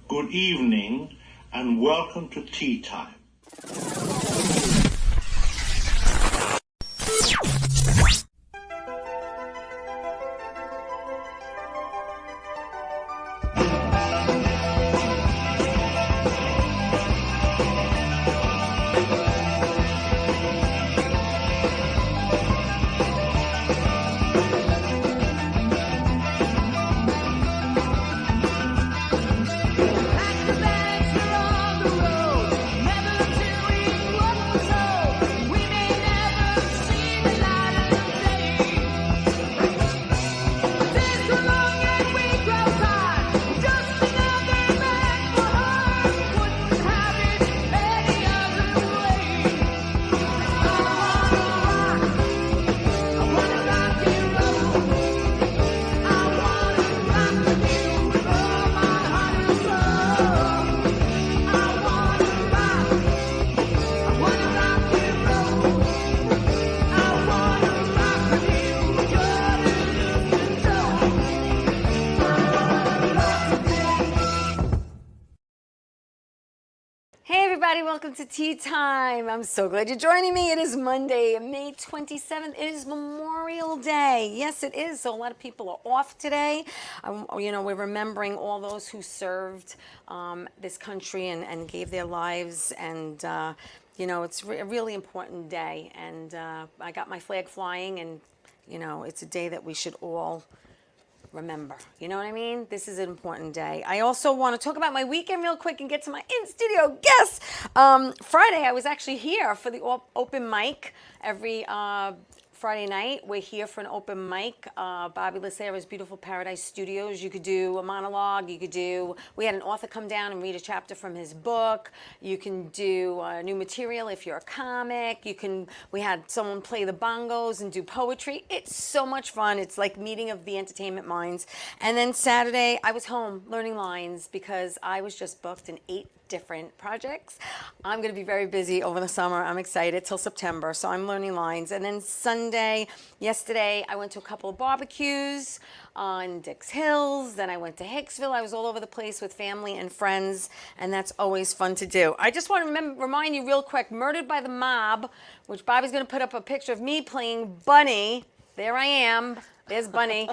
good evening, and welcome to Tea Time. Welcome to Tea Time. I'm so glad you're joining me. It is Monday, May 27th. It is Memorial Day. Yes, it is. So a lot of people are off today. We're remembering all those who served this country and gave their lives. And, it's a really important day. And I got my flag flying. And, it's a day that we should all remember. You know what I mean? This is an important day. I also want to talk about my weekend real quick and get to my in-studio guests. Friday, I was actually here for the open mic every Friday night. We're here for an open mic. Bobby Lacera's Beautiful Paradise Studios. You could do a monologue. We had an author come down and read a chapter from his book. You can do new material if you're a comic. We had someone play the bongos and do poetry. It's so much fun. It's like meeting of the entertainment minds. And then Saturday, I was home learning lines because I was just booked in 8 different projects. I'm going to be very busy over the summer. I'm excited till September, so I'm learning lines. And then yesterday, I went to a couple of barbecues on Dix Hills. Then I went to Hicksville. I was all over the place with family and friends, and that's always fun to do. I just want to remind you real quick, Murdered by the Mob, which Bobby's going to put up a picture of me playing Bunny. There I am. There's Bunny.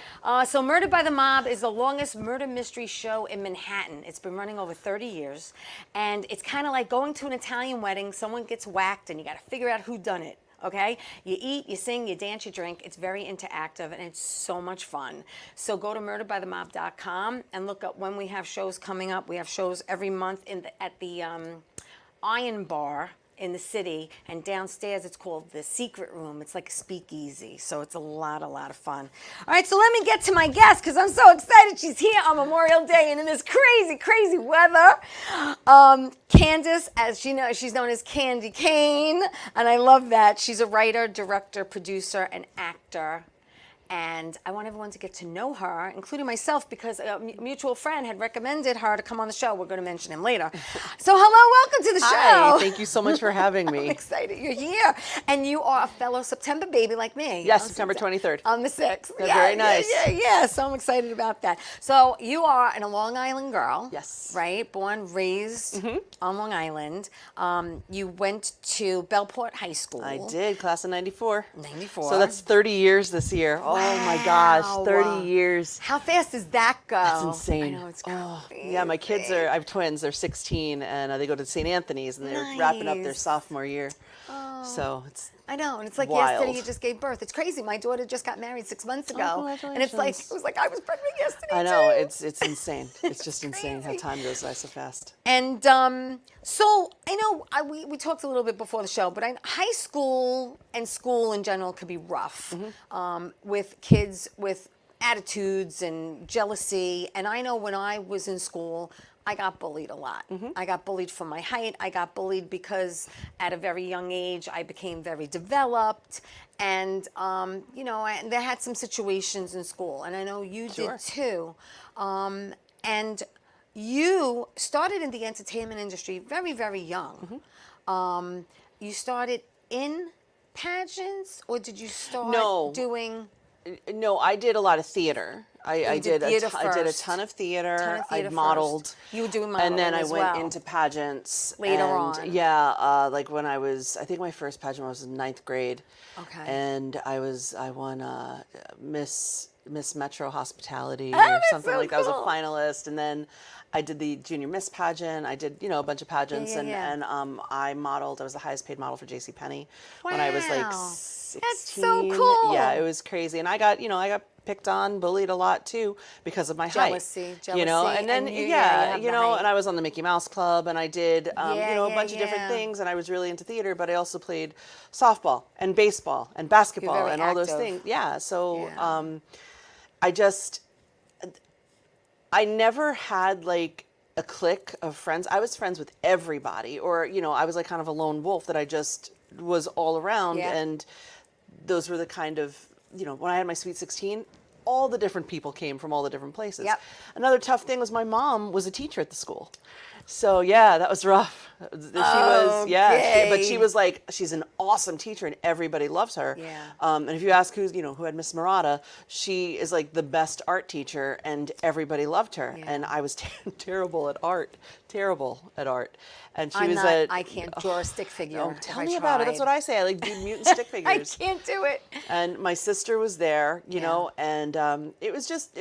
So Murdered by the Mob is the longest murder mystery show in Manhattan. It's been running over 30 years. And it's kind of like going to an Italian wedding. Someone gets whacked and you got to figure out who done it. Okay? You eat, you sing, you dance, you drink. It's very interactive and it's so much fun. So go to murderedbythemob.com and look up when we have shows coming up. We have shows every month at the Iron Bar in the city, and downstairs it's called the Secret Room. It's like a speakeasy, so it's a lot of fun. All right, so let me get to my guest because I'm so excited. She's here on Memorial Day and in this crazy weather. Candace, as she's known as Candy Cain, and I love that. She's a writer, director, producer, and actor. And I want everyone to get to know her, including myself, because a mutual friend had recommended her to come on the show. We're going to mention him later. So hello, welcome to the show. Hi, thank you so much for having me. I'm excited you're here. And you are a fellow September baby like me. Yes, September 23rd. On the 6th. Yeah, very nice. Yeah. So I'm excited about that. So you are a Long Island girl. Yes. Right? Born, raised on Long Island. You went to Bellport High School. I did, class of 94. 94. So that's 30 years this year. Oh my gosh, 30 years. How fast does that go? That's insane. I know, it's crazy. Yeah, my kids I have twins, they're 16, and they go to St. Anthony's, and they're wrapping up their sophomore year. So it's I know, and it's like wild. yesterday you just gave birth. It's crazy. My daughter just got married 6 months ago, and it was like I was pregnant yesterday. I know, too. it's insane. It's just insane how time goes by so fast. And so I know we talked a little bit before the show, but high school and school in general could be rough with kids with attitudes and jealousy. And I know when I was in school, I got bullied a lot. I got bullied for my height. I got bullied because at a very young age, I became very developed. And, there had some situations in school. And I know you did too. And you started in the entertainment industry very, very young. You started in pageants, or did you start doing... No, I did a lot of theater. I did did theater I did a first. ton of theater. Ton of theater I modeled. first. You were doing modeling And then I as went well. into pageants. Later and, on. Yeah, like when I was, I think my first pageant was in ninth grade. Okay. And I won Miss Metro Hospitality Oh, or that's something so like that. I was a cool. finalist. And then I did the Junior Miss pageant. I did, a bunch of pageants. Yeah, yeah. And I modeled, I was the highest paid model for JCPenney when I was like Wow. 16. That's so cool. Yeah, it was crazy. And I got picked on, bullied a lot too because of my Jealousy, height. jealousy, And then and you have the height. and I was on the Mickey Mouse Club, and I did a bunch of different yeah. things, and I was really into theater, but I also played softball and baseball and basketball very and all those active. things. Yeah, so Yeah. I never had like a clique of friends. I was friends with everybody, or I was like kind of a lone wolf that I just was all around, Yeah. and those were the kind of when I had my Sweet 16, all the different people came from all the different places. Yep. Another tough thing was my mom was a teacher at the school. So yeah, that was rough. But she was like, she's an awesome teacher and everybody loves her. Yeah. And if you ask who had Miss Murata, she is like the best art teacher and everybody loved her. Yeah. And I was terrible at art. And she I'm was not, I can't draw a stick figure. Oh, if tell I me about it. That's tried. what I say. I like do mutant stick I figures. can't do it. And my sister was there, and it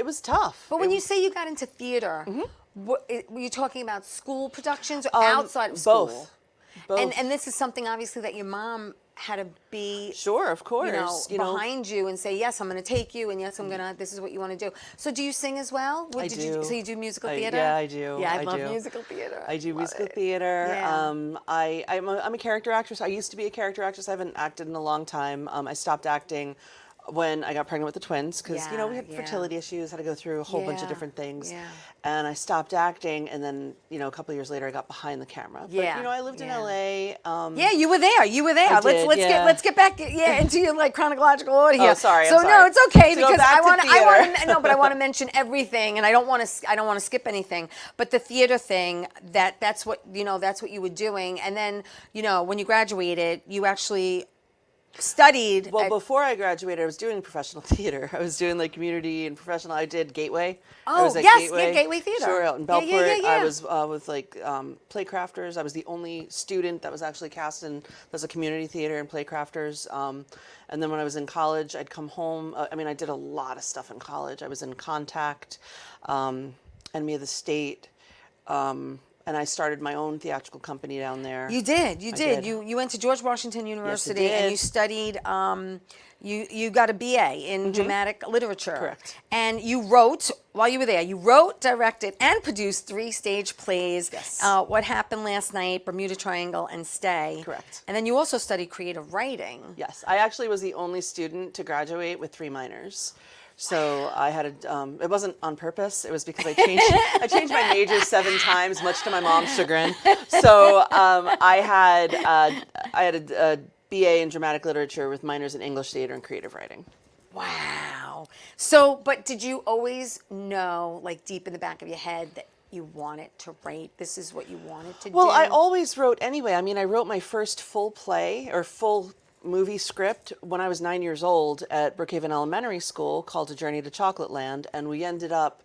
was tough. But when you say you got into theater, were you talking about school productions or outside of both. school? Both. And this is something obviously that your mom had to be Sure, of course. behind you and say, yes, I'm going to take you, and yes, this is what you want to do. So do you sing as well? I do. So you do musical theater? Yeah, I do. Yeah, I I love do. musical theater. I do Love musical it. theater. Yeah. I'm a character actress. I used to be a character actress. I haven't acted in a long time. I stopped acting when I got pregnant with the twins because we had fertility issues, had to go through a whole bunch of different things. Yeah. And I stopped acting, and then a couple of years later I got behind the camera. But I lived in LA. Yeah, you were there. I did, Let's get back into your like chronological order here. Oh, sorry. So I'm no, sorry. it's okay To go because back I to want theater. no, but I want to mention everything, and I don't want to skip anything. But the theater thing, that's what you were doing, and then when you graduated, you actually studied. Well, before I graduated, I was doing professional theater. I was doing like community and professional. I did Gateway. I Oh, was at yes, Gateway Theater. Sure, out in Yeah, Belport. yeah. I was with like Playcrafters. I was the only student that was actually cast in as a community theater in Playcrafters. And then when I was in college, I'd come home. I did a lot of stuff in college. I was in Contact, Enemy of the State. And I started my own theatrical company down there. You did. did. You went to George Washington University and did. you studied. You got a BA in dramatic literature. Correct. And you wrote while you were there. You wrote, directed, and produced 3 stage plays. Yes. What Happened Last Night, Bermuda Triangle, and Stay. Correct. And then you also studied creative writing. Yes, I actually was the only student to graduate with 3 minors. So I had it wasn't on purpose. It was because I changed my major 7 times, much to my mom's chagrin. So I had a BA in dramatic literature with minors in English theater and creative writing. Wow. So, but did you always know, like deep in the back of your head, that you wanted to write? This is what you wanted to do? Well, I always wrote anyway. I wrote my first full play or full movie script when I was 9 years old at Brookhaven Elementary School called A Journey to Chocolate Land, and we ended up,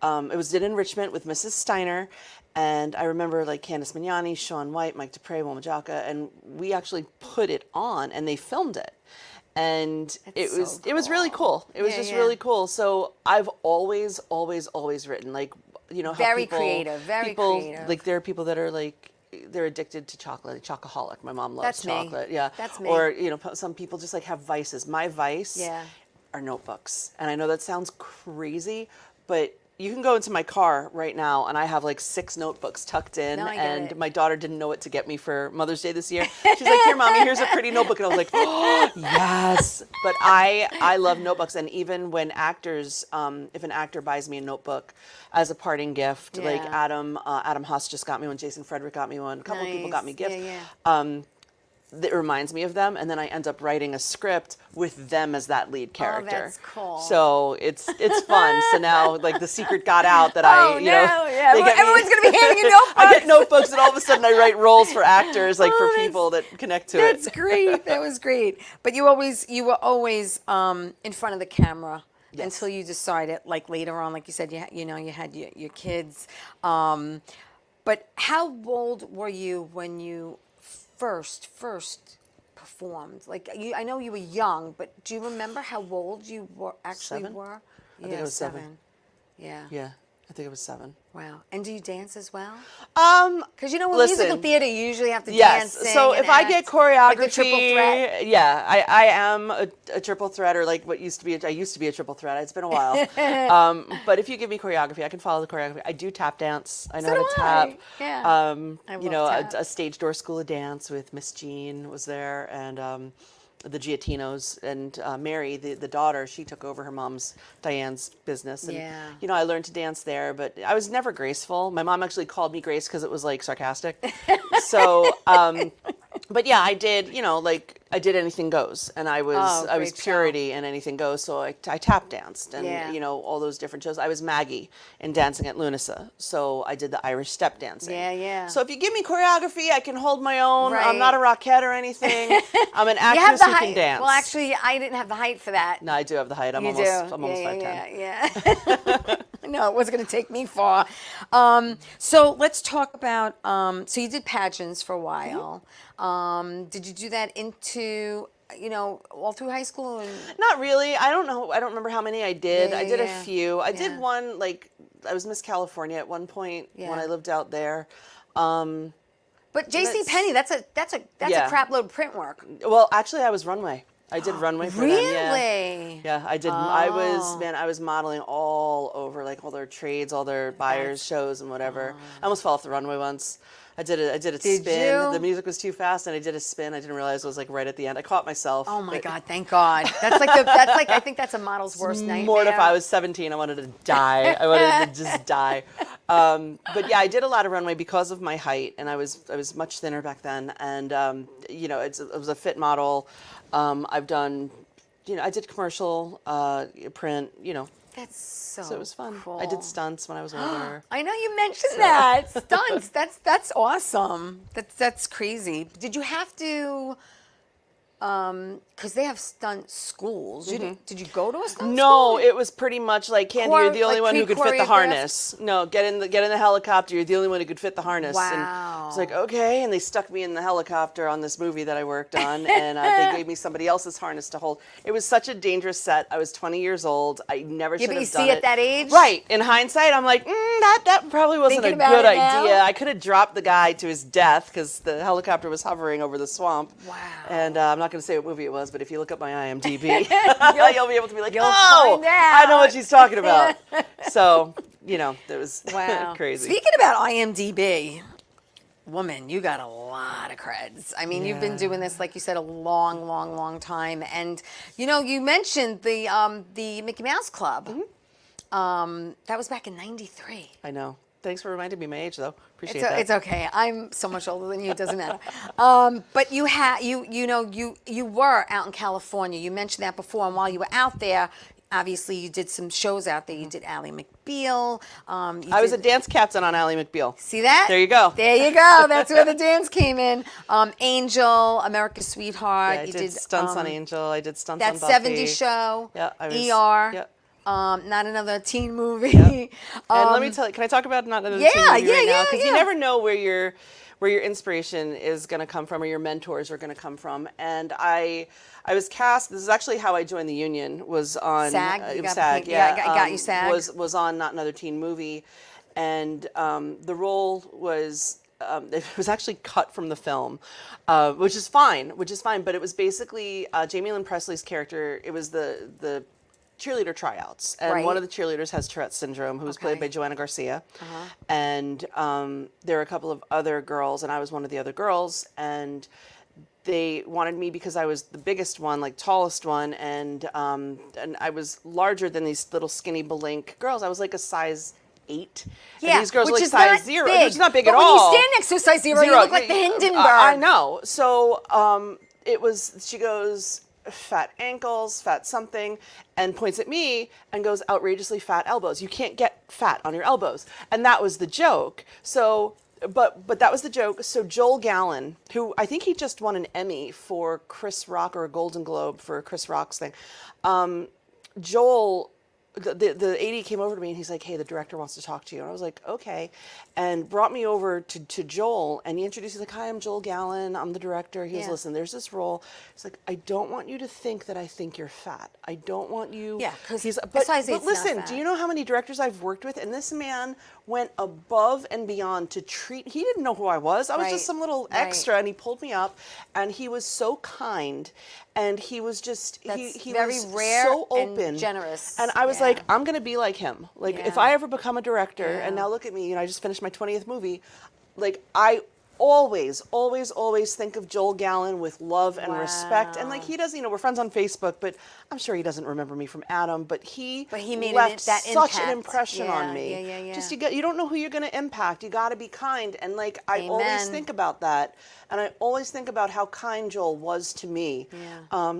it was did in Richmond with Mrs. Steiner, and I remember like Candice Mignani, Shaun White, Mike Dupre, Wilma Jaka, and we actually put it on and they filmed it. And it was really cool. It was just really cool. So I've always written, like, how Very people, creative, very people, creative. like there are people that are like, they're addicted to chocolate, like chocoholic. My mom loves That's me. chocolate. Yeah. That's me. Or, some people just like have vices. My vice Yeah. are notebooks. And I know that sounds crazy, but you can go into my car right now and I have like 6 notebooks tucked in. No, I get and it. my daughter didn't know what to get me for Mother's Day this year. She's like, here, Mommy, here's a pretty notebook. And I was like, oh, yes. But I love notebooks. And even when actors, if an actor buys me a notebook as a parting gift, like Yeah. Adam Huss just got me one, Jason Frederick got me one, a couple of people got me Nice. gifts. Yeah. That reminds me of them, and then I end up writing a script with them as that lead character. that's cool. So it's fun. So now like the secret got out that Yeah. they get me- Everyone's going to be handing you notebooks. I get notebooks, and all of a sudden I write roles for actors, like Oh, for that's- people that connect to That's it. great. That was great. But you were always in front of the camera. Yes. until you decided, like later on, like you said, you had your kids. But how old were you when you first performed? Like I know you were young, but do you remember how old you actually 7? were? I think I was 7. Yeah. Yeah, I think it was 7. Wow. And do you dance as well? Um, Because in listen, musical theater, you usually have to yes. dance. Sing, So and if I get act. choreography, Like the triple threat. yeah, I am a triple threat, or like what used to be. I used to be a triple threat. It's been a while. But if you give me choreography, I can follow the choreography. I do tap dance. I know So how do to tap. I. Yeah. I You love know, tap. a stage door school of dance with Miss Jean was there, and the Giatinos, and Mary, the daughter, she took over her mom's, Diane's business. And, Yeah. you know, I learned to dance there, but I was never graceful. My mom actually called me Grace because it was like sarcastic. So, but yeah, I did, you know, like I did Anything Goes, and I was great show. Purity in Anything Goes. So I tap danced, and Yeah. you know, all those different shows. I was Maggie in Dancing at Lunasa, so I did the Irish step dancing. Yeah, yeah. So if you give me choreography, I can hold my own. Right. I'm not a Rockette or anything. I'm an You have actress the who height. can dance. Well, actually, I didn't have the height for that. No, I do have the height. I'm You almost do. 5'10". Yeah. No, it wasn't going to take me far. So let's talk about. So you did pageants for a while. Did you do that into all through high school? And Not really. I don't know. I don't remember how many I did. Yeah, I did yeah. a few. I did Yeah. one, like, I was Miss California at one point when Yeah. I lived out there. but J.C. That's- Penney, that's Yeah. a crap load of print work. Well, actually, I was runway. I did runway for them. Yeah. Really? Yeah, I did. I was modeling all over, like all their trades, all their buyers, shows, and whatever. I almost fell off the runway once. I did a Did spin. you? The music was too fast, and I did a spin. I didn't realize it was like right at the end. I caught myself. Oh my But God! Thank God. I think that's a model's worst nightmare. Mortified. I was 17. I wanted to die. I wanted to just die. But yeah, I did a lot of runway because of my height, and I was much thinner back then. And you know, it was a fit model. I've done, you know, I did commercial, print. You know, That's so it was fun. Cool. I did stunts when I was older. I know you mentioned that stunts. That's awesome. That's crazy. Did you have to? Because they have stunt schools. Did you go to a stunt No, school? it was pretty much like, Candy, Chore- you're the only like one who could fit the pre-choreographed? harness. No, get in the helicopter. You're the only one who could fit the harness. Wow. And it's like, okay. And they stuck me in the helicopter on this movie that I worked on, and they gave me somebody else's harness to hold. It was such a dangerous set. I was 20 years old. I never should but have you done see it. at that age? Right. In hindsight, I'm like, that probably wasn't Thinking a about good it now? idea. I could have dropped the guy to his death because the helicopter was hovering over the swamp. Wow. And I'm not going to say what movie it was, but if you look up my IMDb, you'll be able to be like, You'll oh, find out." I know what she's talking about. So, you know, it was Wow. crazy. Speaking about IMDb, woman, you got a lot of creds. I mean, you've been Yeah. doing this, like you said, a long, long, long time. And you mentioned the Mickey Mouse Club. That was back in '93. I know. Thanks for reminding me my age, though. Appreciate that. It's okay. I'm so much older than you. It doesn't matter. But you were out in California. You mentioned that before. And while you were out there, obviously you did some shows out there. You did Ally McBeal. I was a dance captain on Ally McBeal. See that? There you go. There you go. That's where the dance came in. Angel, America's Sweetheart. Yeah, I you did stunts on Angel. I did stunts that on Buffy. '70s show. Yeah, I was. ER. Yep. Not another teen movie. And let me tell you, can I talk about not another yeah, teen movie right yeah, now? Because yeah. you never know where your inspiration is going to come from, or your mentors are going to come from. And I was cast. This is actually how I joined the union. Was on SAG? You got SAG. paid- Yeah, yeah, I got you SAG. Was on Not Another Teen Movie, and the role was. It was actually cut from the film, which is fine. But it was basically Jamie Lynn Presley's character. It was the cheerleader tryouts, and Right. one of the cheerleaders has Tourette's syndrome, who was played Okay. by Joanna Garcia, and there were a couple of other girls, and I was one of the other girls, and they wanted me because I was the biggest one, like tallest one, and I was larger than these little skinny Belink girls. I was like a size 8. Yeah, and these girls were which like is size not 0, big. which is not big But at when all. you stand next to a size 0, you look like the Hindenburg. I know. So it was. She goes, fat ankles, fat something, and points at me and goes, outrageously fat elbows. You can't get fat on your elbows. And that was the joke. So, but that was the joke. So Joel Gallen, who I think he just won an Emmy for Chris Rock, or a Golden Globe for Chris Rock's thing. Joel the AD came over to me and he's like, hey, the director wants to talk to you. And I was like, okay. And brought me over to Joel, and he introduced me like, hi, I'm Joel Gallen. I'm the director. He goes, listen, there's this role. He's like, I don't want you to think that I think you're fat. I don't want you. Yeah, because but listen, do you know how many directors I've worked with? And this man went above and beyond to treat, he didn't know who I was. I was just some little extra, and he pulled me up, and he was so kind, and he was just, he very was rare so open. and generous. And I was like, I'm going to be like him. Like, if I ever become a director, and now look at me, you know, I just finished my 20th movie, like, I always think of Joel Gallen with love and respect. And like, he doesn't, you know, we're friends on Facebook, but I'm sure he doesn't remember me from Adam, but he made left that such impact. an impression on me. Yeah. Just you don't know who you're going to impact. You got to be kind. And like, I always think about that. And I always think about how kind Joel was to me.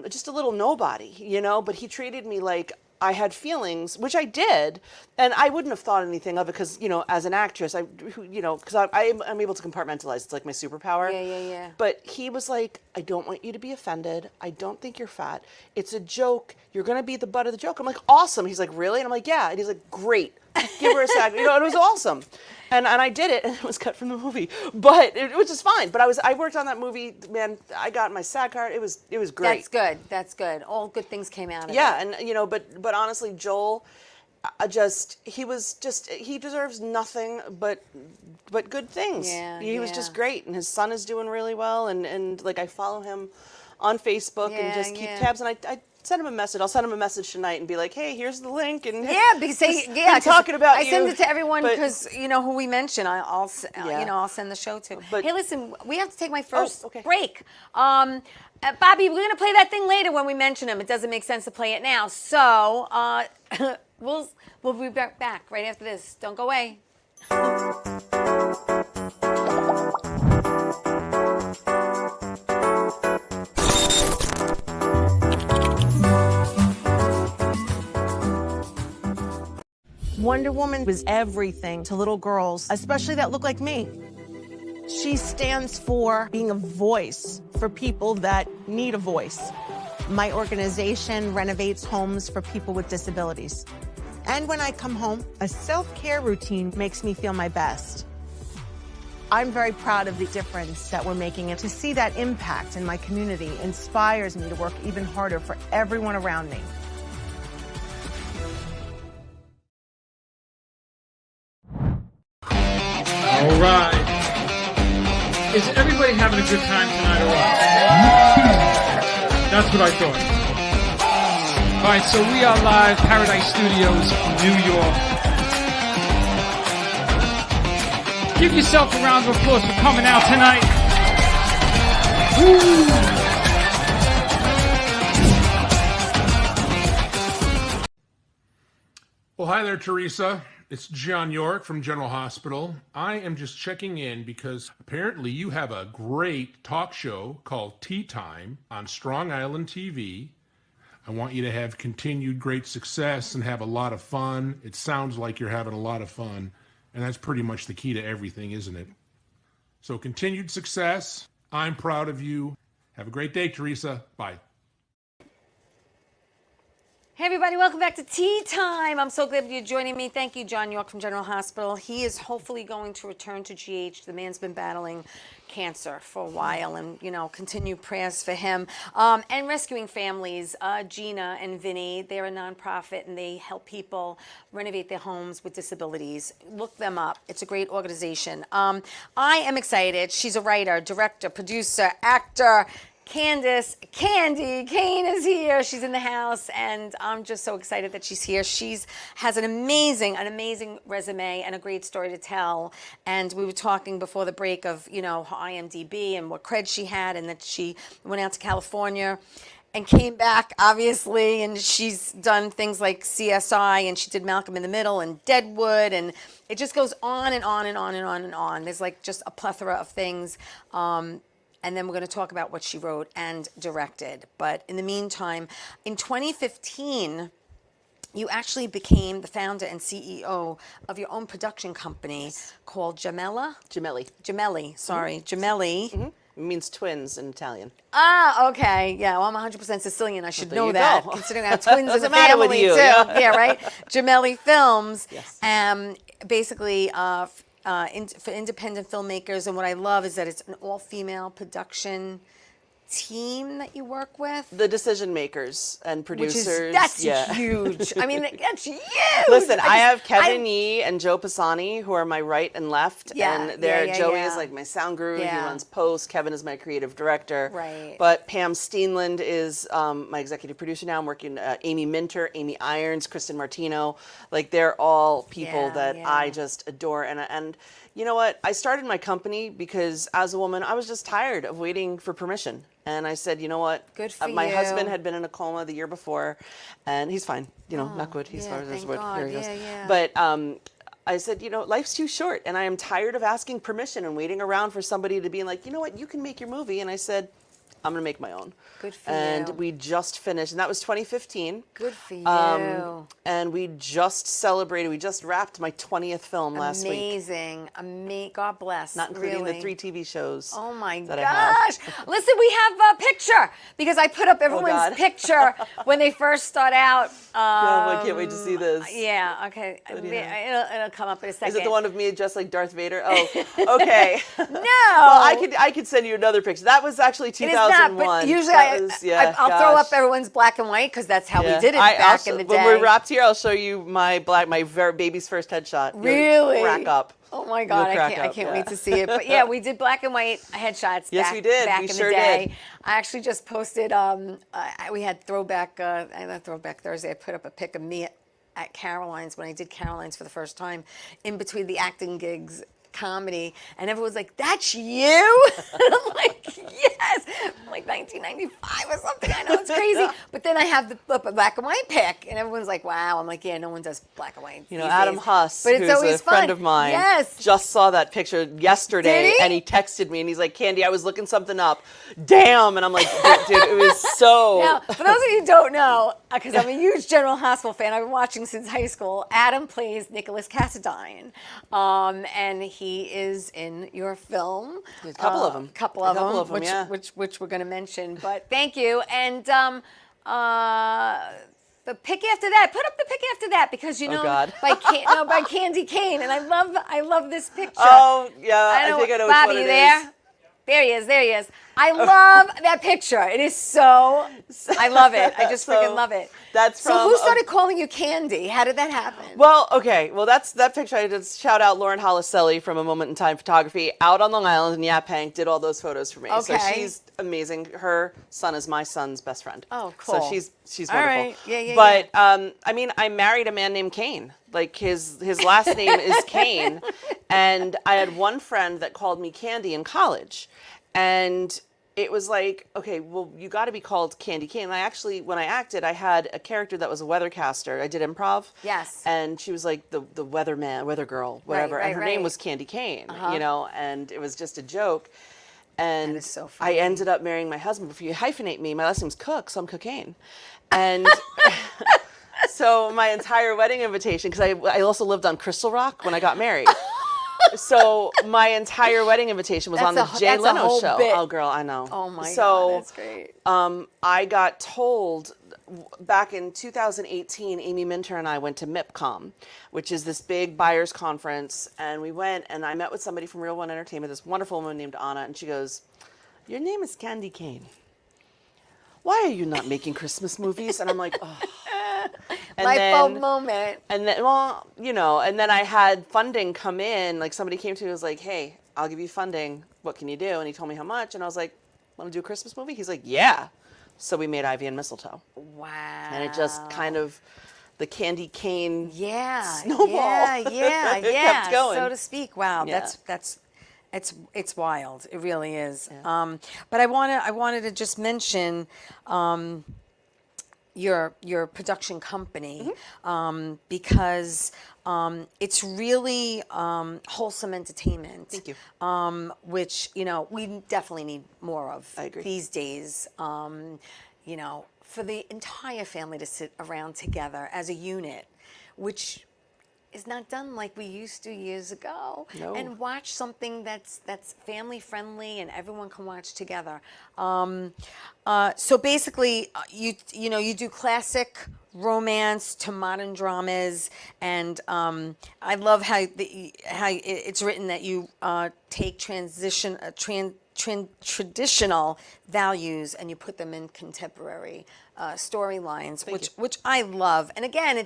Just a little nobody, you know, but he treated me like I had feelings, which I did, and I wouldn't have thought anything of it because, you know, as an actress, because I'm able to compartmentalize. It's like my superpower. Yeah. But he was like, I don't want you to be offended. I don't think you're fat. It's a joke. You're going to be the butt of the joke. I'm like, awesome. He's like, really? And I'm like, yeah. And he's like, great. Give her a sec. You know, it was awesome. And I did it, and it was cut from the movie, but it was just fine. But I worked on that movie, man. I got my SAG card. It was great. That's good. All good things came out of it. Yeah, and you know, but honestly, Joel, he deserves nothing but good things. He was just great, and his son is doing really well, and like I follow him on Facebook and just keep tabs, and I send him a message. I'll send him a message tonight and be like, "Hey, here's the link." And because I'm talking about I you. send it to everyone because you know who we mention. I'll send the show to. But, hey, listen, we have to take my first okay. break. Bobby, we're gonna play that thing later when we mention him. It doesn't make sense to play it now. So we'll be back right after this. Don't go away. Wonder Woman was everything to little girls, especially that look like me. She stands for being a voice for people that need a voice. My organization renovates homes for people with disabilities. And when I come home, a self-care routine makes me feel my best. I'm very proud of the difference that we're making, and to see that impact in my community inspires me to work even harder for everyone around me. All right. Is everybody having a good time tonight or what? That's what I thought. All right, so we are live, Paradise Studios, New York. Give yourself a round of applause for coming out tonight. Woo! Well, hi there, Theresa. It's John York from General Hospital. I am just checking in because apparently you have a great talk show called Tea Time on Strong Island TV. I want you to have continued great success and have a lot of fun. It sounds like you're having a lot of fun, and that's pretty much the key to everything, isn't it? So continued success. I'm proud of you. Have a great day, Theresa. Bye. Hey everybody, welcome back to Tea Time. I'm so glad you're joining me. Thank you, John York from General Hospital. He is hopefully going to return to GH. The man's been battling cancer for a while, and you know, continue prayers for him. And rescuing families, Gina and Vinny, they're a nonprofit and they help people renovate their homes with disabilities. Look them up. It's a great organization. I am excited. She's a writer, director, producer, actor. Candace, Candy, Cain is here. She's in the house, and I'm just so excited that she's here. She's has an amazing resume and a great story to tell. And we were talking before the break of, you know, her IMDb and what cred she had, and that she went out to California and came back, obviously, and she's done things like CSI, and she did Malcolm in the Middle and Deadwood, and it just goes on and on and on and on and on. There's like just a plethora of things. And then we're going to talk about what she wrote and directed. But in the meantime, in 2015, you actually became the founder and CEO of your own production company called Gemelli. Gemelli. Gemelli, sorry. Gemelli. It means twins in Italian. Ah, okay. Yeah, well, I'm 100% Sicilian. I should there know you that, go. considering I have twins in the Doesn't matter with family, you, too. yeah. Yeah, right? Gemelli Films. Yes. Basically, for independent filmmakers, and what I love is that it's an all-female production team that you work with. The decision makers and producers. That's yeah. huge. I mean, that's huge. Listen, I have Kevin Yee and Joe Pisani, who are my right and left. Yeah, And they're, yeah, Joey yeah. is like my sound guru. He Yeah. runs post. Kevin is my creative director. Right. But Pam Steenland is my executive producer now. I'm working Amy Minter, Amy Irons, Kristen Martino. Like, they're all people Yeah, that yeah. I just adore. And you know what? I started my company because as a woman, I was just tired of waiting for permission. And I said, you know what? Good for My you. husband had been in a coma the year before, and he's fine. You know, knock wood. He's yeah, fine. thank Wood. God. Here he goes. Yeah, yeah. But I said, you know, life's too short, and I am tired of asking permission and waiting around for somebody to be like, you know what, you can make your movie. And I said, I'm going to make my own. Good for and you. we just finished, and that was 2015. Good for you. And we just celebrated, we just wrapped my 20th film last week. Amazing. God bless. Not including really. the 3 TV shows. Oh my that I have. gosh. Listen, we have a picture because I put up everyone's God. picture when they first start out. I can't wait to see this. Yeah, okay. do you It'll come up in a second. Is it the one of me dressed like Darth Vader? Oh, okay. No. Well, I could send you another picture. That was actually It is 2001. not, but usually That was- yeah, I'll throw up gosh. everyone's black and white because that's how Yeah. we did it I back also- in the day. When we're wrapped here, I'll show you my baby's first headshot. You'll Really? crack up. Oh my God, You'll I crack can't up, wait to see it. But yeah, we did black and white headshots Yes, back, we did. back We in sure the day. did. I actually just posted, we had Throwback Thursday. I put up a pic of me at Caroline's when I did Caroline's for the first time in between the acting gigs. Comedy, and everyone's like, "That's you?" And I'm like, "Yes." I'm like 1995 or something. I know it's crazy, but then I have the black and white pic, and everyone's like, "Wow." I'm like, "Yeah, no one does black and white." You know, these Adam days." Huss, but it's who's always a friend fun. of mine, Yes. just saw that picture yesterday, Did he? and he texted me, and he's like, "Candy, I was looking something up. Damn!" And I'm like, "Dude, it was so." Now, for those of you who don't know, because I'm a huge General Hospital fan, I've been watching since high school. Adam plays Nicholas Cassadine, and he is in your film. There's a couple of them. Couple of them, yeah. which we're going to mention. But thank you. And the pic after that, put up the pic after that because you know God. by Candy Cain, and I love this picture. Oh yeah, I think I know which Bobby, one it you there? is. There he is. There he is. I love that picture. It is so. I love it. I just freaking love it. That's So from who started calling you Candy? How did that happen? Well, okay. Well, that's that picture. I just shout out Lauren Holliselli from A Moment in Time Photography out on Long Island in Yaphank did all those photos for me. So Okay. she's amazing. Her son is my son's best friend. Oh, cool. So she's All wonderful. right. Yeah. But I mean, I married a man named Cain. Like his last name is Cain, and I had one friend that called me Candy in college, and it was like, okay, well, you got to be called Candy Cain. And I actually, when I acted, I had a character that was a weathercaster. I did improv. Yes. And she was like the weatherman, weather girl, whatever. right, and her name right. was Candy Cain, you know, and it was just a joke. And That is so I funny. ended up marrying my husband. If you hyphenate me, my last name's Cook, so I'm Cocaine. And so my entire wedding invitation, because I also lived on Crystal Rock when I got married. So my entire wedding invitation was on the Jay that's a Leno whole show. bit. Oh, girl, I know. Oh my so, God, that's great. I got told back in 2018, Amy Minter and I went to MIPCOM, which is this big buyers conference, and we went and I met with somebody from Real One Entertainment, this wonderful woman named Anna, and she goes, "Your name is Candy Cain. Why are you not making Christmas movies?" And I'm like, oh. And Light then- bulb moment. And then, well, you know, and then I had funding come in. Like somebody came to me and was like, "Hey, I'll give you funding. What can you do?" And he told me how much. And I was like, "Want to do a Christmas movie?" He's like, "Yeah." So we made Ivy and Mistletoe. Wow. And it just kind of, the Candy Cane snowball. Yeah. It kept going. So to speak. Wow. Yeah. It's wild. It really is. But I wanted to just mention your production company because it's really wholesome entertainment. Thank you. Which we definitely need more of I agree. these days. For the entire family to sit around together as a unit, which is not done like we used to years ago. No. And watch something that's family friendly and everyone can watch together. So basically, you do classic romance to modern dramas, and I love how it's written that you take traditional values and you put them in contemporary storylines, which I love. And again,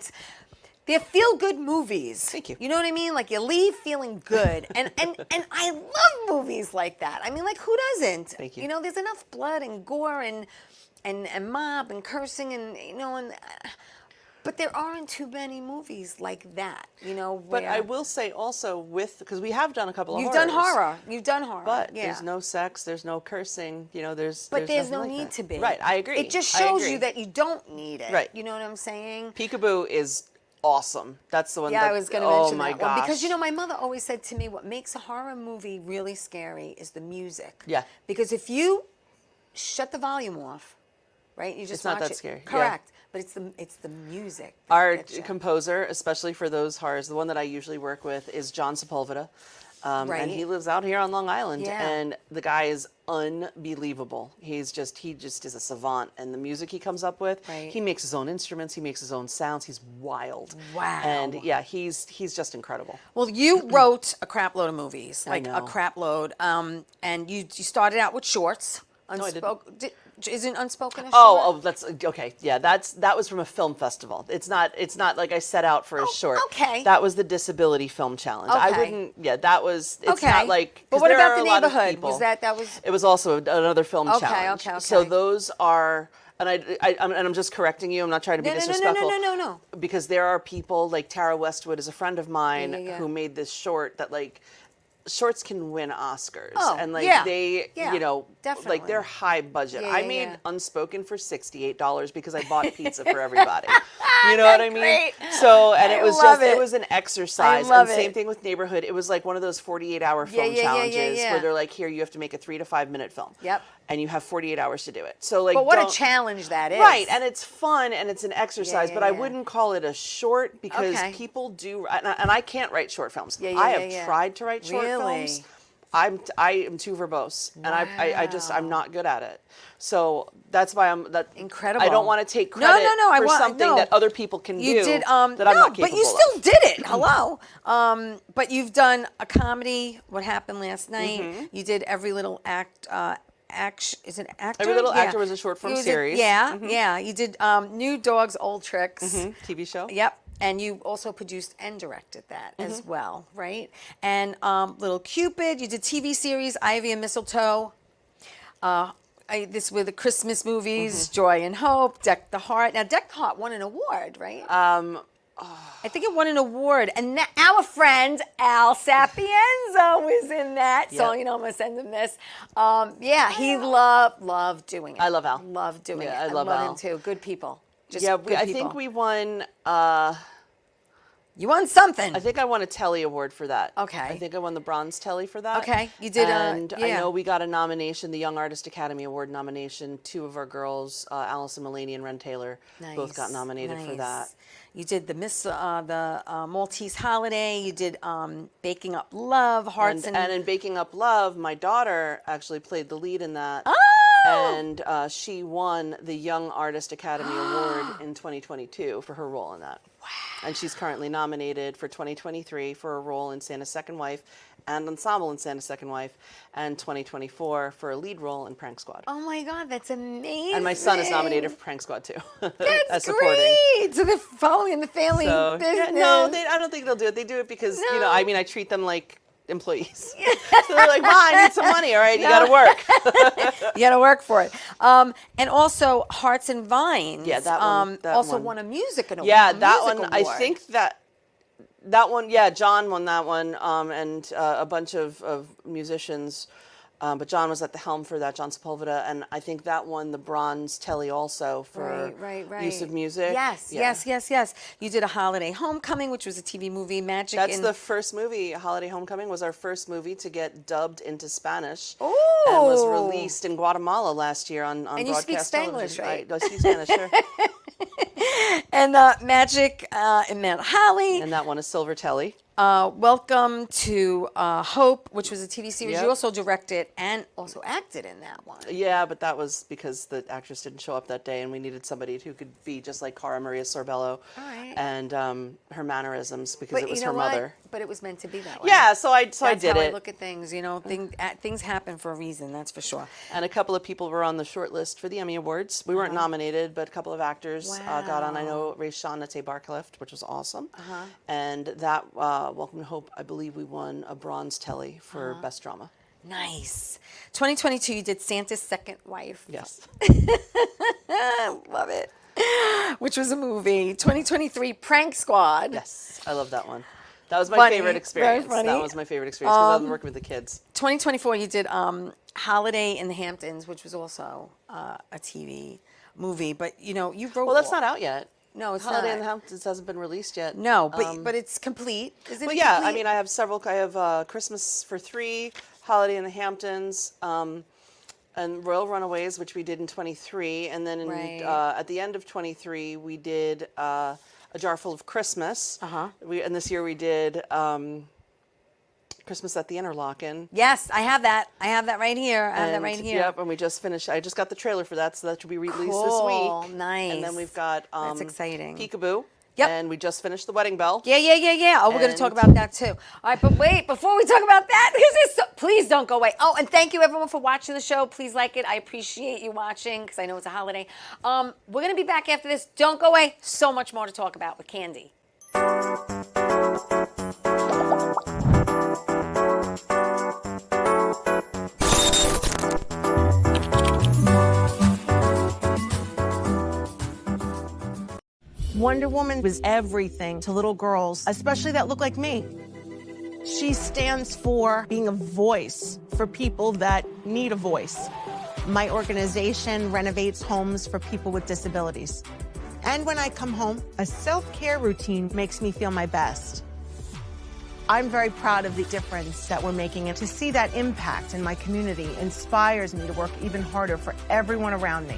they're feel-good movies. Thank you. You know what I mean? Like you leave feeling good, and I love movies like that. I mean, like who doesn't? Thank you. You know, there's enough blood and gore and mob and cursing and but there aren't too many movies like that. You know. But I will say also because we have done a couple of You've horrors. done horror. You've done horror. But yeah. there's no sex, there's no cursing, there's But there's no nothing like need that. to be. Right, I agree. It just I shows agree. you that you don't need it. Right. You know what I'm saying? Peekaboo is awesome. That's the one Yeah, that, I was going to mention oh my that gosh. one because my mother always said to me, what makes a horror movie really scary is the music. Yeah. Because if you shut the volume off, right, you just It's not watch that it. scary. Yeah. Correct. But it's the music. that Our gets you. composer, especially for those horrors, the one that I usually work with is John Sepulveda. Right. And he lives out here on Long Island. Yeah. And the guy is unbelievable. He just is a savant. And the music he comes up with, Right. he makes his own instruments, he makes his own sounds. He's wild. Wow. And yeah, he's just incredible. Well, you wrote a crap load of movies, I like a know. crap load. And you started out with shorts. I didn't. Isn't Unspoken a short? Oh, that's okay. Yeah, that was from a film festival. It's not like I set out for a short. okay. That was the Disability Film Challenge. I Okay. wouldn't. Yeah, that was. It's Okay. not like. But 'cause what there about are the a lot of neighborhood? people. Was that was? It was also another film Okay, challenge. okay. So those are, and I'm just correcting you. I'm not trying to be disrespectful. No. Because there are people like Tara Westwood is a friend of mine Yeah. who made this short that like. Shorts can win Oscars, Oh, and like yeah. they, Yeah, like they're definitely. high budget. Yeah, I yeah, made yeah. Unspoken for $68 because I bought pizza for everybody. You know what I mean? Great. So, and I it was love it it. was an exercise. love and same it. thing with Neighborhood. It was like one of those 48-hour film yeah, challenges yeah. where they're like, here, you have to make a 3 to 5 minute film. Yep. And you have 48 hours to do it. So like, But what a don't- challenge that is. Right, and it's fun and it's an exercise, yeah, but I yeah. wouldn't call it a short because Okay. people do, and I can't write short films. Yeah, I yeah, have yeah. tried to write short Really? films. I am too verbose, and I'm not good at it. So that's why Incredible. I don't want to take credit I for want something that other people can You do did, that I'm no, not capable but you of. still did it. Hello. But you've done a comedy. What Happened Last Night? You did Every Little Act. Is it actor? Every Little Yeah. Actor was a short form You did- series. Yeah. You did New Dogs, Old Tricks. TV show. Yep. And you also produced and directed that as well, right? And Little Cupid, you did TV series, Ivy and Mistletoe. This were the Christmas movies, Joy and Hope, Deck the Heart. Now, Deck the Heart won an award, right? I think it won an award. And our friend, Al Sapienza, was in that. So, Yep. I'm going to send him this. He loved doing it. I love Al. Loved doing Yeah, it. I love him Al. too. Good people. Just Yeah, good I people. think we won. You won something. I think I won a Telly Award for that. Okay. I think I won the Bronze Telly for that. Okay, you did, And I yeah. know we got a nomination, the Young Artist Academy Award nomination. 2 of our girls, Allison Mullaney and Ren Taylor, both got nominated for that. You did the Maltese Holiday. You did Baking Up Love, Hearts And in Baking Up Love, my daughter actually played the lead in that. Oh! And she won the Young Artist Academy Award in 2022 for her role in that. Wow. And she's currently nominated for 2023 for a role in Santa's Second Wife and Ensemble in Santa's Second Wife, and 2024 for a lead role in Prank Squad. Oh my God, that's amazing. And my son is nominated for Prank Squad too. That's as supporting. great. So they're following the family So, business. no, I don't think they'll do it. They do it because, No. I treat them like employees. So they're like, Ma, I need some money. All right, you got to work. You got to work for it. And also Hearts and Vines. Yeah, that one- that also one. won a music award. Yeah, a that music one. I award. think that one. Yeah, John won that one, and a bunch of musicians. But John was at the helm for that, John Sepulveda, and I think that won the Bronze Telly also for right. use of music. Yes, Yeah. yes. You did A Holiday Homecoming, which was a TV movie, Magic. That's the first movie. Holiday Homecoming was our first movie to get dubbed into Spanish. Ooh. And was released in Guatemala last year on And you speak broadcast Spanglish, television. right? I speak Spanish, sure. And Magic in Mount Holly. And that one is Silver Telly. Welcome to Hope, which was a TV series. Yep. You also directed and also acted in that one. Yeah, but that was because the actress didn't show up that day, and we needed somebody who could be just like Cara Maria Sorbello, right. and her mannerisms, because it was you know her what? mother. But it was meant to be that way. Yeah, so I That's did how it. I look at things. You know, things happen for a reason. That's for sure. And a couple of people were on the short list for the Emmy Awards. We weren't nominated, but a couple of actors got on. I know Rayshawn Barclift, which was awesome. And that Welcome to Hope, I believe we won a bronze Telly for Best Drama. Nice. 2022, you did Santa's Second Wife. Yes. Love it. Which was a movie. 2023, Prank Squad. Yes, I love that one. That was my Funny, favorite very experience. funny. That was my favorite experience because I was working with the kids. 2024, you did Holiday in the Hamptons, which was also a TV movie. But, you know, you wrote... Well, that's not out yet. No, it's Holiday not. in the Hamptons hasn't been released yet. No, but it's complete. Is it Well, yeah, complete? I mean, I have several. I have Christmas for Three, Holiday in the Hamptons, and Royal Runaways, which we did in 23. And then Right. At the end of 23, we did A Jar Full of Christmas. And this year we did Christmas at the Interlochen. Yes, I have that. I have that right here. I have that right here. Yep, and we just finished. I just got the trailer for that, so that should be released this Cool, week. nice. And then we've got That's exciting. Peekaboo. Yep. And we just finished The Wedding Bell. Yeah. Oh, we're going to talk And- about that too. All right, but wait, before we talk about that, please don't go away. Oh, and thank you everyone for watching the show. Please like it. I appreciate you watching because I know it's a holiday. We're going to be back after this. Don't go away. So much more to talk about with Candy. Wonder Woman was everything to little girls, especially that look like me. She stands for being a voice for people that need a voice. My organization renovates homes for people with disabilities. And when I come home, a self-care routine makes me feel my best. I'm very proud of the difference that we're making, and to see that impact in my community inspires me to work even harder for everyone around me.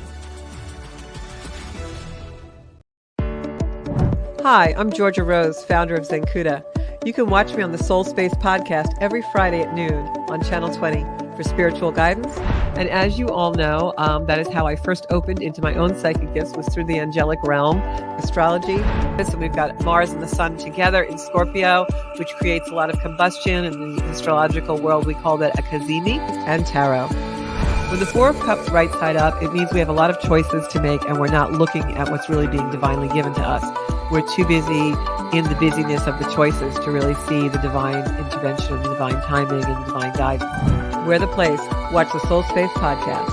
Hi, I'm Georgia Rose, founder of Zenkuda. You can watch me on the Soul Space podcast every Friday at noon on Channel 20 for spiritual guidance. And as you all know, that is how I first opened into my own psychic gifts, was through the angelic realm, astrology. So we've got Mars and the Sun together in Scorpio, which creates a lot of combustion. In the astrological world, we call that a kazemi, and tarot. With the Four of Cups right side up, it means we have a lot of choices to make, and we're not looking at what's really being divinely given to us. We're too busy in the busyness of the choices to really see the divine intervention and the divine timing and the divine guidance. We're the place. Watch the Soul Space podcast.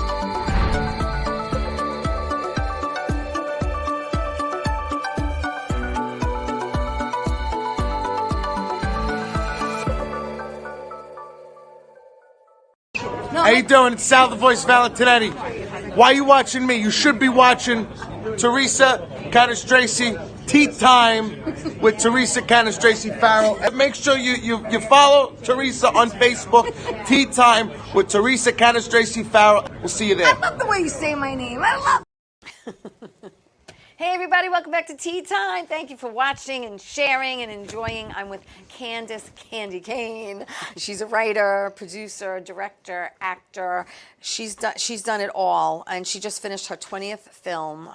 How you doing? It's Sal the Voice Valentinetti. Why are you watching me? You should be watching Theresa Canastraci Tea Time with Theresa Canastraci Farrell. And make sure you follow Theresa on Facebook. Tea Time with Theresa Canastraci Farrell. We'll see you there. I love the way you say my name. I love. Hey everybody, welcome back to Tea Time. Thank you for watching and sharing and enjoying. I'm with Candace Candy Cain. She's a writer, producer, director, actor. She's done it all, and she just finished her 20th film.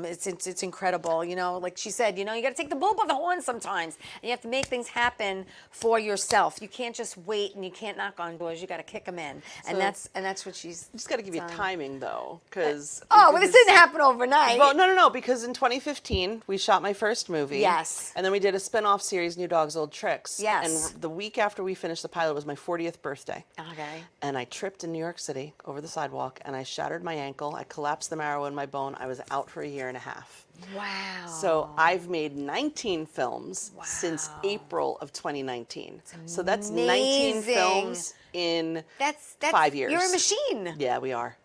It's incredible. You know, like she said, you know, you got to take the bull by the horn sometimes, and you have to make things happen for yourself. You can't just wait, and you can't knock on doors. You got to kick them in, and that's what she's. Just got to give you timing though, because well, this didn't happen overnight. Well, no, because in 2015 we shot my first movie. Yes. And then we did a spin-off series, New Dogs, Old Tricks. Yes. And the week after we finished the pilot was my 40th birthday. Okay. And I tripped in New York City over the sidewalk, and I shattered my ankle. I collapsed the marrow in my bone. I was out for a year and a half. Wow. So I've made 19 films since April of 2019. So that's 19 films in that's 5 years. You're a machine. Yeah, we are.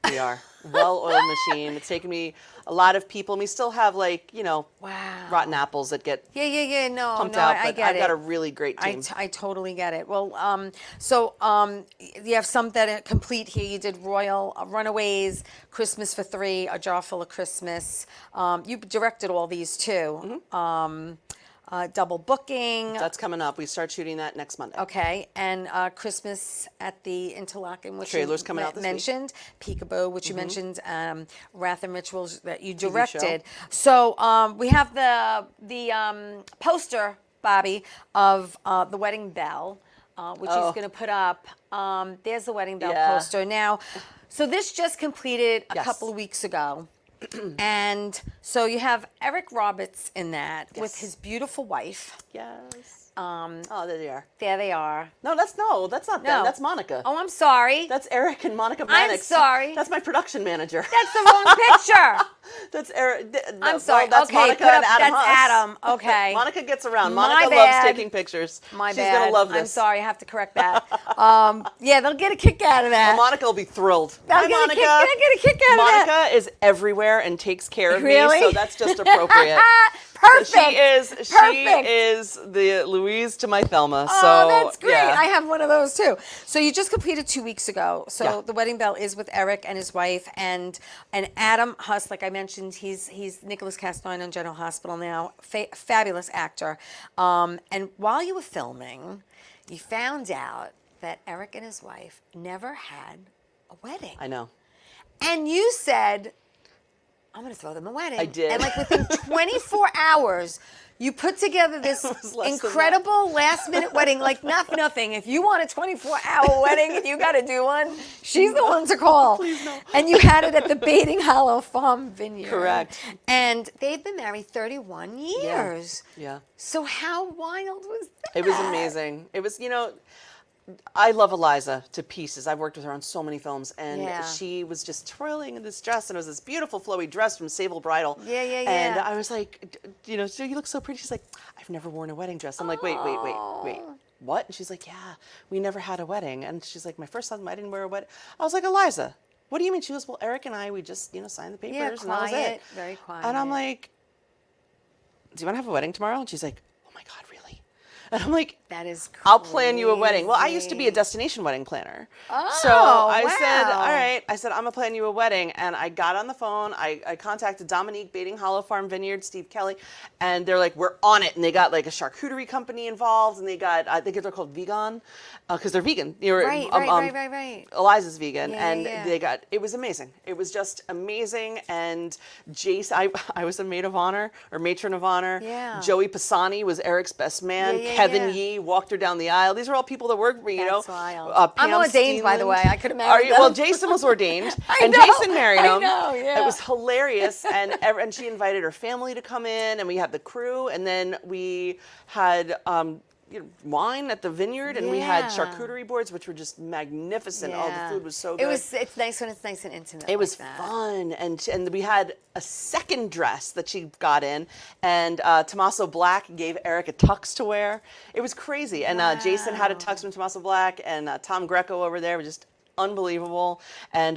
We are. Well-oiled machine. It's taken me a lot of people, and we still have like, Wow. rotten apples that get Yeah. No, pumped no, out, I but get I've it. got a really great I, team. I totally get it. Well, you have some that are complete here. You did Royal, Runaways, Christmas for Three, A Jar Full of Christmas. You directed all these too. Double Booking. That's coming up. We start shooting that next Monday. Okay, and Christmas at the Interlaken, which Trailer's you coming out this week. mentioned, Peekaboo, which you mentioned, Wrath and Rituals that you show. directed. So we have the poster, Bobby, of the Wedding Bell, which he's going to put up. There's the Wedding Bell Yeah. poster. Now, so this just completed a Yes. couple of weeks ago. And so you have Eric Roberts in that with his beautiful wife. Yes. Oh, there they are. There they are. No, that's not them. No. That's Monica. Oh, I'm sorry. That's Eric and Monica Mannix. sorry. That's my production manager. That's the wrong picture. That's Eric. I'm sorry. That's Okay, Monica put and up- Adam that's Huss. Adam. Okay. Monica gets around. My Monica bad. loves taking pictures. My She's bad. gonna love this. I'm sorry. I have to correct that. Yeah, they'll get a kick out of that. Well, Monica will be thrilled. They'll Hi, get a Monica. kick- they'll get a kick out of that. Monica is everywhere and takes care of Really? me, so that's just appropriate. Perfect. So she Perfect. is the Louise to my Thelma. Oh, so that's great. yeah. I have one of those too. So you just completed 2 weeks ago. So Yeah. the Wedding Bell is with Eric and his wife and Adam Huss, like I mentioned, he's Nicholas Castine on General Hospital now. Fabulous actor. And while you were filming, you found out that Eric and his wife never had a wedding. I know. And you said, I'm going to throw them a wedding. I did. And like within 24 hours, you put together this was less than incredible last minute wedding. Like nothing. If you want a 24-hour wedding and you got to do one, she's the one to call. Please no. And you had it at the Baiting Hollow Farm Vineyard. Correct. And they've been married 31 years. Yeah. So how wild was that? It was amazing. It was, I love Eliza to pieces. I've worked with her on so many films, and Yeah. she was just twirling in this dress, and it was this beautiful flowy dress from Sable Bridal. Yeah. And I was like, so you look so pretty. She's like, I've never worn a wedding dress. I'm like, wait. What? And she's like, yeah, we never had a wedding. And she's like, my first husband, I didn't wear a wedding. I was like, Eliza, what do you mean? She goes, well, Eric and I, we just, signed the papers, Yeah, and that was quiet, it. very quiet. And I'm like, do you want to have a wedding tomorrow? And she's like, oh my God, really? And I'm like, That is crazy. I'll plan you a wedding. Well, I used to be a destination wedding planner. Oh, so I said, wow. all right. I said, I'm going to plan you a wedding. And I got on the phone. I contacted Dominique, Baiting Hollow Farm Vineyard, Steve Kelly. And they're like, we're on it. And they got like a charcuterie company involved. And they got, I think they're called Vegan, because they're vegan. Right. Eliza's vegan. Yeah, and yeah. it was amazing. It was just amazing. And Jason, I was a maid of honor or matron of honor. Yeah. Joey Pisani was Eric's best man. Yeah, Kevin yeah. Yee walked her down the aisle. These are all people that work for me, That's wild. Pam I'm ordained, by the Steenland. way. I could have married Are you? them. Well, Jason was ordained, I and know, Jason married I him. know, yeah. It was hilarious, and she invited her family to come in, and we had the crew, and then we had wine at the vineyard, and we had Yeah. charcuterie boards, which were just magnificent. Oh, the food was so good. It's nice when it's nice and intimate. It was like that. fun, and we had a second dress that she got in, and Tommaso Black gave Eric a tux to wear. It was crazy, and Jason had a tux from Tommaso Black, and Tom Greco over there was just unbelievable, and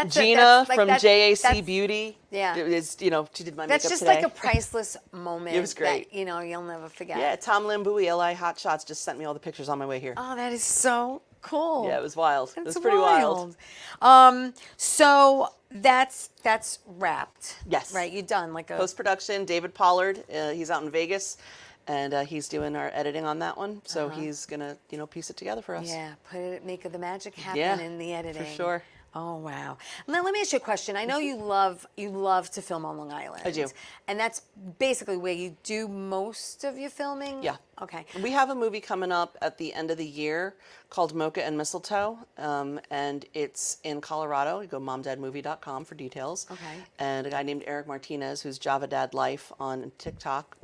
Gina from JAC Beauty, Yeah. is she did my That's makeup just today. like a priceless moment. It was great. That, you'll never forget. Yeah, Tom Limbui, LA Hot Shots just sent me all the pictures on my way here. Oh, that is so cool. Yeah, it was wild. It That's was pretty wild. So that's wrapped. Yes. Right. You're done. Like a Post-production, David Pollard, he's out in Vegas, and he's doing our editing on that one. So he's gonna, piece it together for us. Yeah. Make the magic happen Yeah, in the editing. for sure. Oh wow! Now let me ask you a question. I know you love to film on Long Island. I do. And that's basically where you do most of your filming. Yeah. Okay. We have a movie coming up at the end of the year called Mocha and Mistletoe, and it's in Colorado. You go momdadmovie.com for details. Okay. And a guy named Eric Martinez, who's Java Dad Life on TikTok,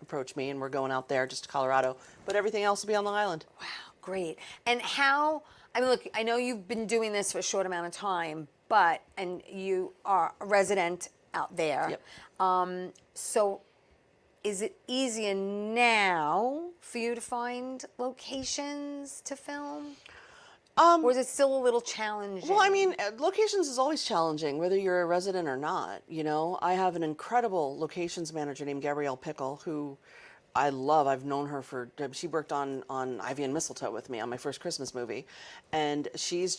approached me, and we're going out there just to Colorado. But everything else will be on Long Island. Wow, great. And how, I mean, look, I know you've been doing this for a short amount of time, and you are a resident out there. Yep. So is it easier now for you to find locations to film? Or is it still a little challenging? Well, I mean, locations is always challenging, whether you're a resident or not. You know, I have an incredible locations manager named Gabrielle Pickle, who I love. I've known her she worked on Ivy and Mistletoe with me on my first Christmas movie. And she's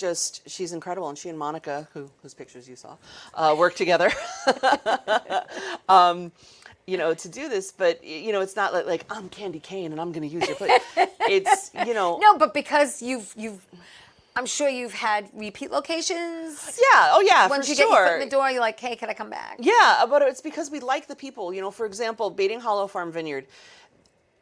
incredible. And she and Monica, whose pictures you saw, work together. You know, to do this, but you know, it's not like I'm Candy Cain and I'm going to use it, but it's, you know. No, but because I'm sure you've had repeat locations. Yeah. Oh, yeah. Once for you sure. get your foot in the door, you're like, hey, can I come back? Yeah, but it's because we like the people. You know, for example, Baiting Hollow Farm Vineyard.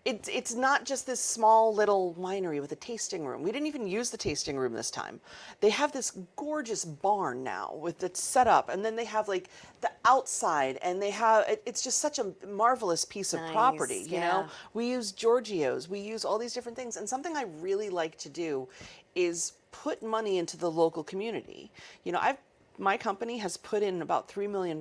It's not just this small little winery with a tasting room. We didn't even use the tasting room this time. They have this gorgeous barn now with it set up, and then they have like the outside, and they have it's just such a marvelous piece of property. You know, we use Giorgio's, we use all these different things, and something I really like to do is put money into the local community. You know, my company has put in about $3 million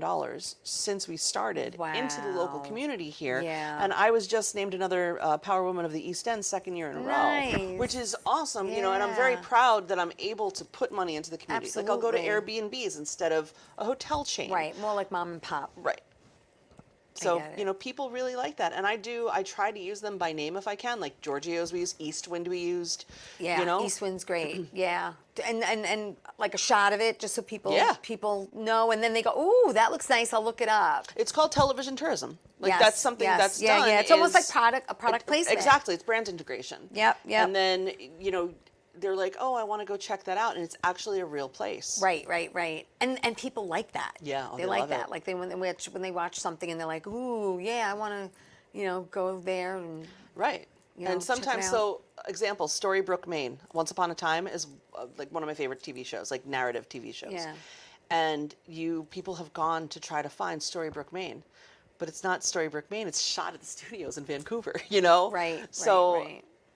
since we started into the local community here. Yeah. And I was just named another Power Woman of the East End second year in a row, which is awesome. You know, and I'm very proud that I'm able to put money into the community. Absolutely. Like I'll go to Airbnbs instead of a hotel chain. Right, more like mom and pop. Right. So, you know, people really like that. And I try to use them by name if I can. Like Giorgio's we used, Eastwind we used. Yeah, you know? Eastwind's great. Yeah. And like a shot of it just so people know, and then they go, ooh, that looks nice, I'll look it up. It's called television tourism. Like that's something that's done. Yeah, it's almost like a product placement. Exactly, it's brand integration. Yep. And then, you know, they're like, oh, I want to go check that out, and it's actually a real place. Right. And people like that. Yeah, they like that. Like when they watch something and they're like, ooh, yeah, I want to, you know, go there and And sometimes, so example, Storybrooke, Maine. Once Upon a Time is like one of my favorite TV shows, like narrative TV shows. Yeah. And people have gone to try to find Storybrooke, Maine, but it's not Storybrooke, Maine. It's shot at the studios in Vancouver. You know. So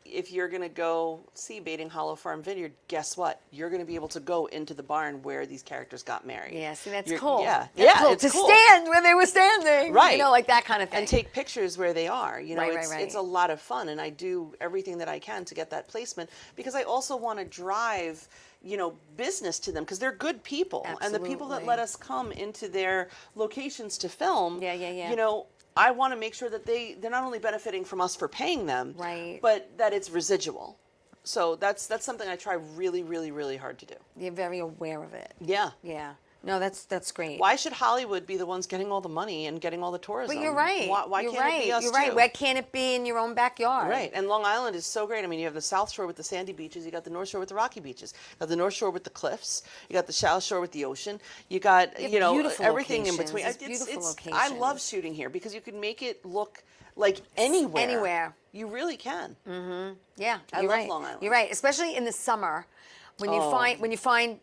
if you're going to go see Baiting Hollow Farm Vineyard, guess what? You're going to be able to go into the barn where these characters got married. Yeah, see, that's cool. Yeah, cool. it's to cool. stand where they were standing. Right. You know, like that kind of thing. And take pictures where they are. You know, Right. It's a lot of fun, and I do everything that I can to get that placement because I also want to drive, you know, business to them because they're good people. Absolutely. And the people that let us come into their locations to film, Yeah. you know, I want to make sure that they're not only benefiting from us for paying them, but that it's residual. So that's something I try really, really, really hard to do. You're very aware of it. Yeah. Yeah. No, that's great. Why should Hollywood be the ones getting all the money and getting all the tourism? But you're right. Why you're can't right. it be us You're too? right. Why can't it be in your own backyard? Right. And Long Island is so great. I mean, you have the South Shore with the sandy beaches. You got the North Shore with the rocky beaches. You got the North Shore with the cliffs. You got the South Shore with the ocean. You got, you know, everything in between. It's beautiful locations. I love shooting here because you can make it look like anywhere. Anywhere. You really can. Mm-hmm. Yeah. I love Long Island. You're right. Especially in the summer when you find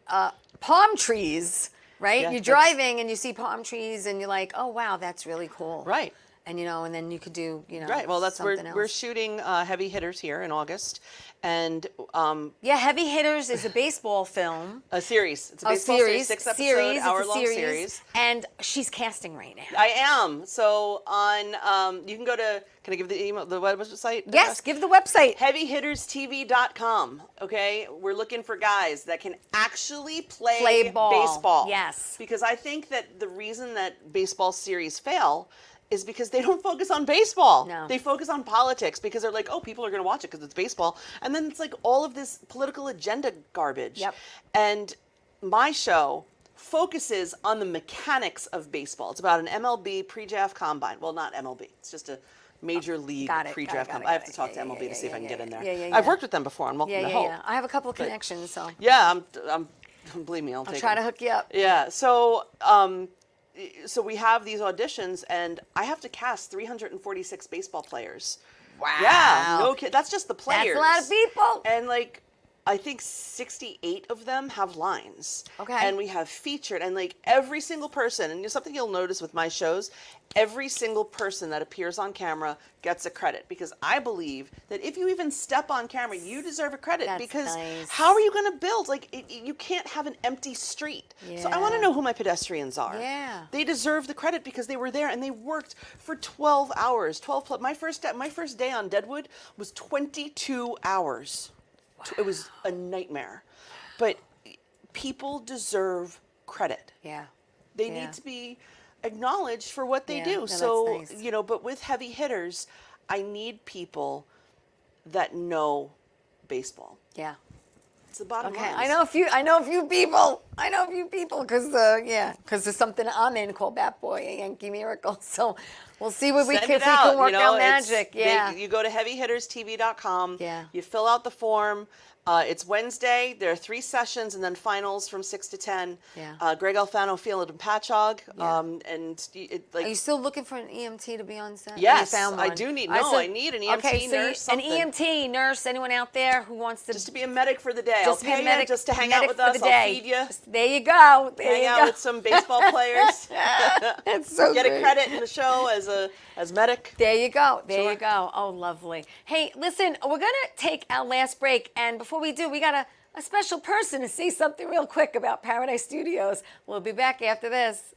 palm trees. Right? Yeah, you're driving and you see palm trees and you're like, oh, wow, that's really cool. Right. And, you know, and then you could do, you know, right. Well, that's something else. We're shooting Heavy Hitters here in August. And Heavy Hitters is a baseball film. A series. It's a baseball series, 6-episode, hour-long series. And she's casting right now. I am. So on, you can go to, can I give the email, the website? Yes, give the website. HeavyHittersTV.com. Okay, we're looking for guys that can actually play baseball. Yes. Because I think that the reason that baseball series fail is because they don't focus on baseball. No. They focus on politics because they're like, oh, people are going to watch it because it's baseball. And then it's like all of this political agenda garbage. Yep. And my show focuses on the mechanics of baseball. It's about an MLB pre-draft combine. Well, not MLB. It's just a major league pre-draft combine. I have to talk to MLB to see if I can get in there. Yeah. I've worked with them before on Welcome to Hope. Yeah. I have a couple of connections, so. Yeah, I'm believe me, I'll take try them. to hook you up. Yeah, so we have these auditions, and I have to cast 346 baseball players. Wow. Yeah, no kid. That's just the players. That's a lot of people. And like, I think 68 of them have lines. Okay. And we have featured, and like every single person, and something you'll notice with my shows, every single person that appears on camera gets a credit, because I believe that if you even step on camera, you deserve a credit. That's because nice. how are you going to build? Like, you can't have an empty street. So I want to know who my pedestrians are. Yeah. They deserve the credit because they were there and they worked for 12 hours. My first day on Deadwood was 22 hours. It was a nightmare. But people deserve credit. Yeah. They need to be acknowledged for what they do. No, So, that's nice. you know, but with heavy hitters, I need people that know baseball. Yeah. It's the bottom Okay, line. I know a few people because there's something I'm in called Bat Boy, a Yankee Miracle. So we'll see what Send if it we can out, work you know, out magic. Yeah. You go to heavyhitterstv.com. Yeah. You fill out the form. It's Wednesday. There are 3 sessions and then finals from 6 to 10. Yeah. Greg Alfano Field and Patchogue. Yeah. Are you still looking for an EMT to be on set? Yes, You found I one. do need. All right, No, I need an EMT okay, so nurse. an something. EMT nurse. Anyone out there who wants to Just to be a medic for the day. just I'll pay you just to hang out medic with for us. the I'll day. feed you. There you go. There Hang you out go. with some baseball players. That's so Get great. a credit in the show as medic. There you go. There Sure. you go. Oh, lovely. Hey, listen, we're going to take our last break. And before we do, we got a special person to say something real quick about Paradise Studios. We'll be back after this.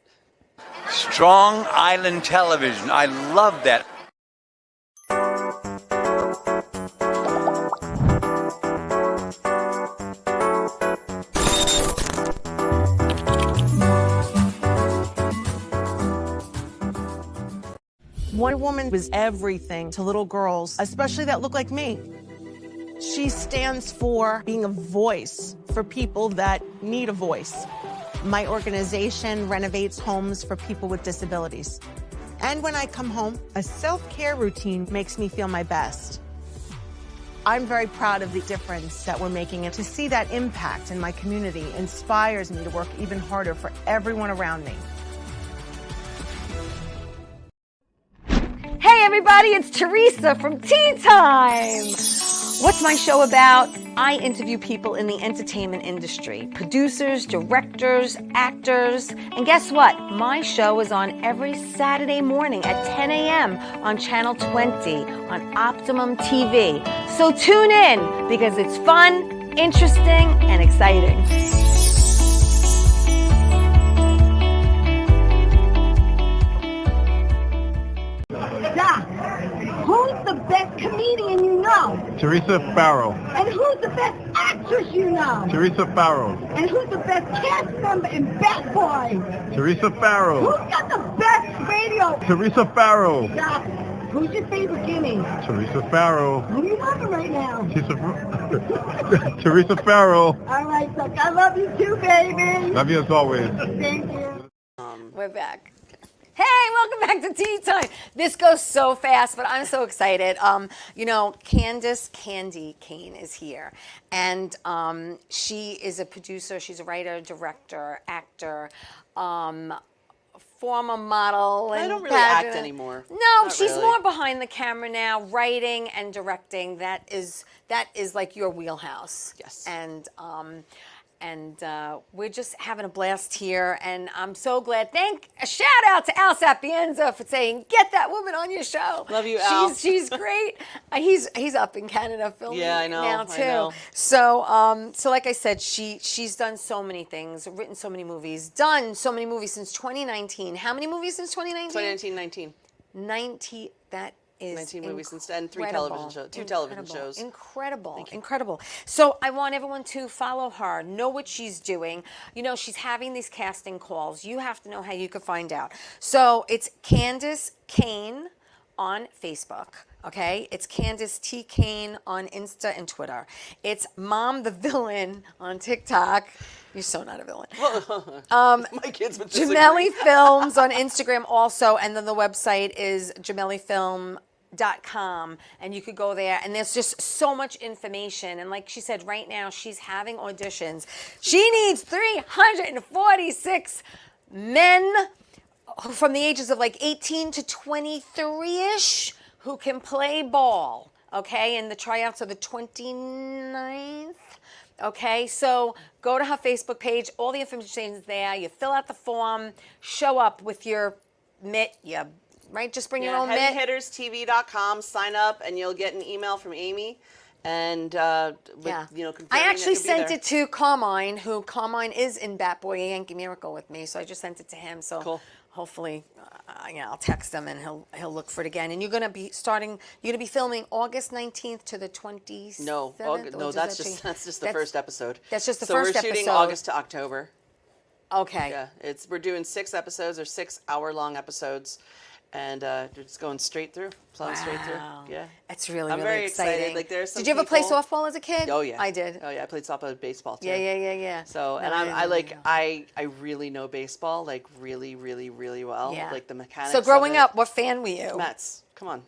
Strong Island Television. I love that. Wonder Woman was everything to little girls, especially that look like me. She stands for being a voice for people that need a voice. My organization renovates homes for people with disabilities. And when I come home, a self-care routine makes me feel my best. I'm very proud of the difference that we're making, and to see that impact in my community inspires me to work even harder for everyone around me. Hey, everybody, it's Theresa from Tea Time. What's my show about? I interview people in the entertainment industry, producers, directors, actors, and guess what? My show is on every Saturday morning at 10 a.m. on Channel 20 on Optimum TV. So tune in because it's fun, interesting, and exciting. Doc, who's the best comedian you know? Theresa Farrow. And who's the best actress you know? Theresa Farrow. And who's the best cast member in Bat Boy? Teresa Farrow. Who's got the best radio? Teresa Farrow. Doc, who's your favorite guinea? Teresa Farrow. Who are you loving right now? Teresa Farrow. All right, Doc, I love you too, baby. Love you as always. Thank you. We're back. Hey, welcome back to Tea Time. This goes so fast, but I'm so excited. You know, Candace Candy Cain is here, and she is a producer. She's a writer, director, actor, former model. I and don't really act pageant. anymore. No, Not she's really. more behind the camera now, writing and directing. That is like your wheelhouse. Yes. And we're just having a blast here, and I'm so glad. A shout out to Al Sapienza for saying, "Get that woman on your show." Love you, Al. She's great. He's up in Canada filming Yeah, I know, now I too. know. So like I said, she's done so many things, written so many movies, done so many movies since 2019. How many movies since 2019? 19. 90. That is 19 movies since then, 3 incredible. television shows, 2 television shows. Incredible. So I want everyone to follow her, know what she's doing. You know, she's having these casting calls. You have to know how you can find out. So it's Candace Cain on Facebook. Okay, it's Candace T. Cain on Insta and Twitter. It's Mom the Villain on TikTok. You're so not a villain. My kids would disagree. Gemelli Films on Instagram also, and then the website is gemellifilm.com, and you could go there, and there's just so much information. And like she said, right now she's having auditions. She needs 346 men from the ages of like 18 to 23-ish who can play ball, okay? And the tryouts are the 29th. Okay, so go to her Facebook page. All the information is there. You fill out the form, show up with your mitt, right? Just bring your own mitt. HeavyHittersTV.com, sign up, and you'll get an email from Amy. And, confirming I actually that you'll be sent there. it to Carmine, who Carmine is in Bat Boy, a Yankee Miracle with me. So I just sent it to him. So Cool. hopefully, I'll text him and he'll look for it again. And you're going to be filming August 19th to the 27th? No, that's just the first episode. That's just the so first we're episode. shooting August to October. Okay. Yeah, we're doing 6 episodes or 6-hour-long episodes, and we're just going straight through, plowing straight through. Yeah, it's really, I'm really very exciting. excited. Like, there's some Did you ever play people- softball as a kid? Oh yeah, I did. Oh yeah, I played softball, baseball too. Yeah. So, and I really know baseball, like really, really, really well. Yeah. Like the mechanics. So growing of it. up, what fan were you? Mets. Come on.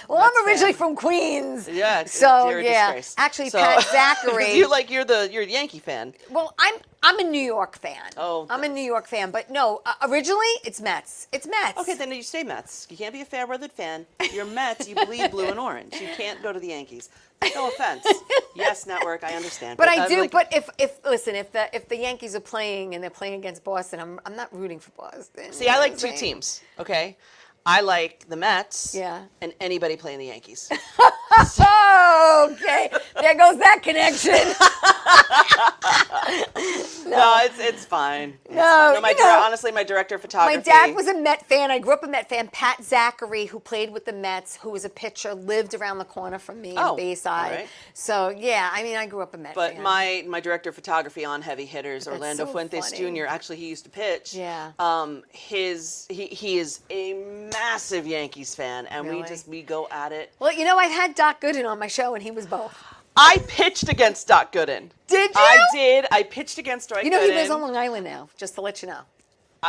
Well, I'm originally from Queens. Yeah. So you're a yeah, disgrace. actually, So- Pat Zachary. you're a Yankee fan. Well, I'm a New York fan. Oh. I'm a New York fan, but no, originally it's Mets. It's Mets. Okay, then you stay Mets. You can't be a fair-weathered fan. You're Mets. You bleed blue and orange. You can't go to the Yankees. No offense. Yes, network. I understand. But I do. like, But if the Yankees are playing and they're playing against Boston, I'm not rooting for Boston. see, I like 2 teams. Okay, I like the Mets. Yeah. And anybody playing the Yankees. Oh, okay. There goes that connection. No, it's fine. No, honestly, my director of photography. My dad was a Met fan. I grew up a Met fan. Pat Zachary, who played with the Mets, who was a pitcher, lived around the corner from me in Bayside. Right. So yeah, I mean, I grew up a Met fan. But my director of photography on Heavy Hitters, Orlando so Fuentes funny. Jr. Actually, he used to pitch. Yeah. He is a massive Yankees fan, and Really? we go at it. Well, I've had Doc Gooden on my show, and he was both. I pitched against Doc Gooden. Did you? I did. I pitched against Dwight Gooden. He lives on Long Island now, just to let you know.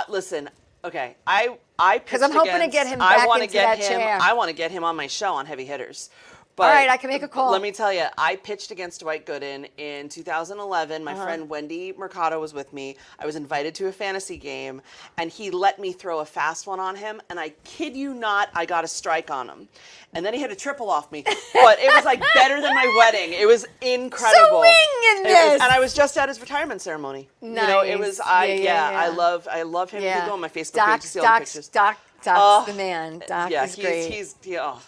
Listen, okay, I pitched Because I'm hoping to get him back into that chair. I want to get him on my show on Heavy Hitters. But All right, I can make a call. Let me tell you, I pitched against Dwight Gooden in 2011. My friend Wendy Mercado was with me. I was invited to a fantasy game, and he let me throw a fast one on him, and I kid you not, I got a strike on him. And then he hit a triple off me. But it was like better than my wedding. It was incredible. Swing in this! And I was just at his retirement ceremony. Nice. It was, I love him. You can go on my Facebook page to see all the pictures. Doc's the man. Doc is great. He's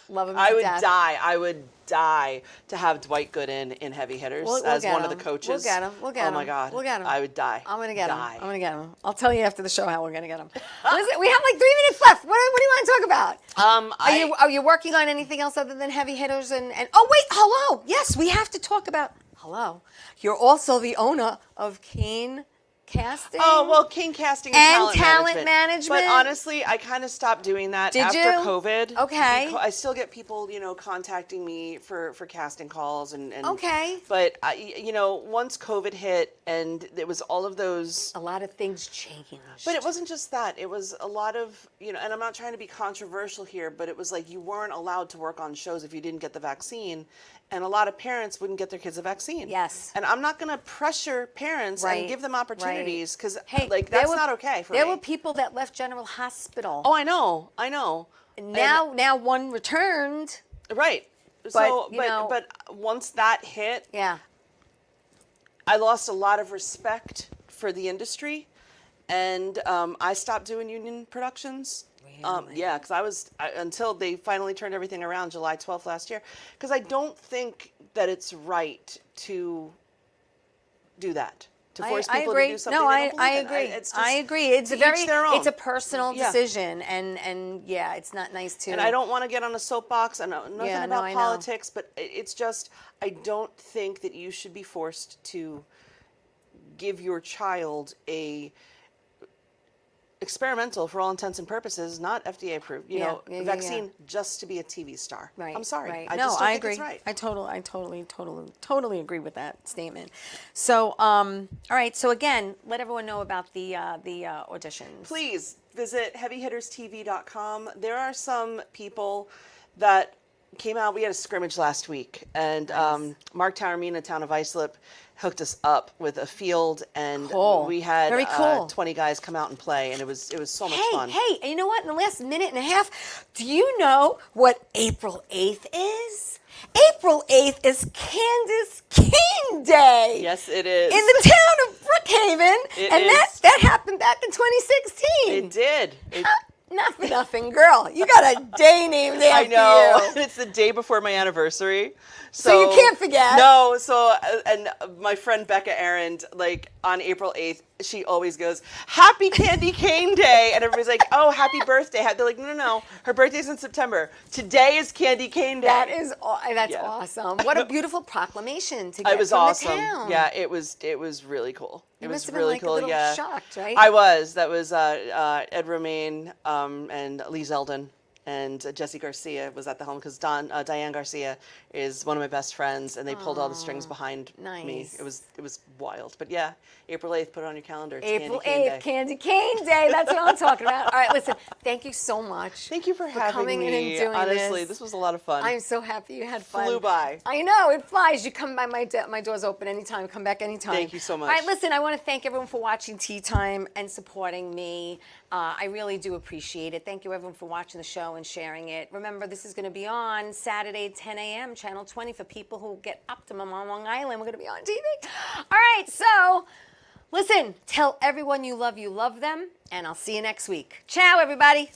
Love him to I would death. die. I would die to have Dwight Gooden in Heavy Hitters as one of the coaches. We'll get him. Oh my God. We'll get him. I would die. I'm gonna get him. Die. I'm gonna get him. I'll tell you after the show how we're gonna get him. Listen, we have like 3 minutes left. What do you want to talk about? Are you working on anything else other than Heavy Hitters and oh wait, hello. Yes, we have to talk about hello. You're also the owner of Cain Casting. Oh, well, Cain Casting and talent management. But honestly, I kind of stopped doing that after COVID. Okay. I still get people, contacting me for casting calls and Okay. But once COVID hit and it was all of those. A lot of things changed. But it wasn't just that. It was a lot of, and I'm not trying to be controversial here, but it was like you weren't allowed to work on shows if you didn't get the vaccine. And a lot of parents wouldn't get their kids a vaccine. Yes. And I'm not going to pressure parents and give them opportunities because, that's not okay for me. There were people that left General Hospital. Oh, I know. And now one returned. Right. But once that hit, yeah, I lost a lot of respect for the industry, and I stopped doing union productions. Really? Yeah, because until they finally turned everything around July 12th last year, because I don't think that it's right to do that. To force people to do something. No, they don't I believe in. agree. It's just, I agree. It's to each their own. It's a personal decision, and yeah, it's not nice to. And I don't want to get on a soapbox. I know nothing about I know. politics, but it's just I don't think that you should be forced to give your child a experimental, for all intents and purposes, not FDA approved, vaccine just to be a TV star. Right. I'm sorry. Right. I just don't think agree. it's right. I totally agree with that statement. So, all right. So again, let everyone know about the auditions. Please visit heavyhitterstv.com. There are some people that came out. We had a scrimmage last week, and Mark Taormina, Town of Islip, hooked us up with a field, and we had Very cool. 20 guys come out and play, and it was so much fun. Hey, and you know what? In the last minute and a half, do you know what April 8th is? April 8th is Candace Cain Day. Yes, it is. In the town of Brookhaven. That happened back in 2016. It did. Not for nothing, girl. You got a day named after I know. you. It's the day before my anniversary. So you can't forget. No, and my friend Becca Arend, on April 8th, she always goes, "Happy Candy Cane Day," and everybody's like, "Oh, happy birthday!" They're like, "No, her birthday's in September. Today is Candy Cane Day." That's awesome. What a beautiful proclamation to get It was from awesome. the town. Yeah, it was really cool. You It must was have really been, like, cool. a little Yeah, shocked, right? I was. That was Ed Romaine and Lee Zeldin. And Jesse Garcia was at the helm because Diane Garcia is one of my best friends, and they pulled all the strings behind me. It was wild. But yeah, April 8th, put it on your calendar. It's April Candy Cane 8th, Day. Candy Cane Day. That's what I'm talking about. All right, listen, thank you so much. Thank you for having coming me. in and doing Honestly, this was a lot of fun. I'm so happy you had fun. Flew by. I know, it flies. You come by, my door's open anytime. Come back anytime. Thank you so much. All right, listen, I want to thank everyone for watching Tea Time and supporting me. I really do appreciate it. Thank you, everyone, for watching the show and sharing it. Remember, this is going to be on Saturday, 10 a.m., Channel 20, for people who get Optimum on Long Island. We're going to be on TV. All right, so listen, tell everyone you love them, and I'll see you next week. Ciao, everybody.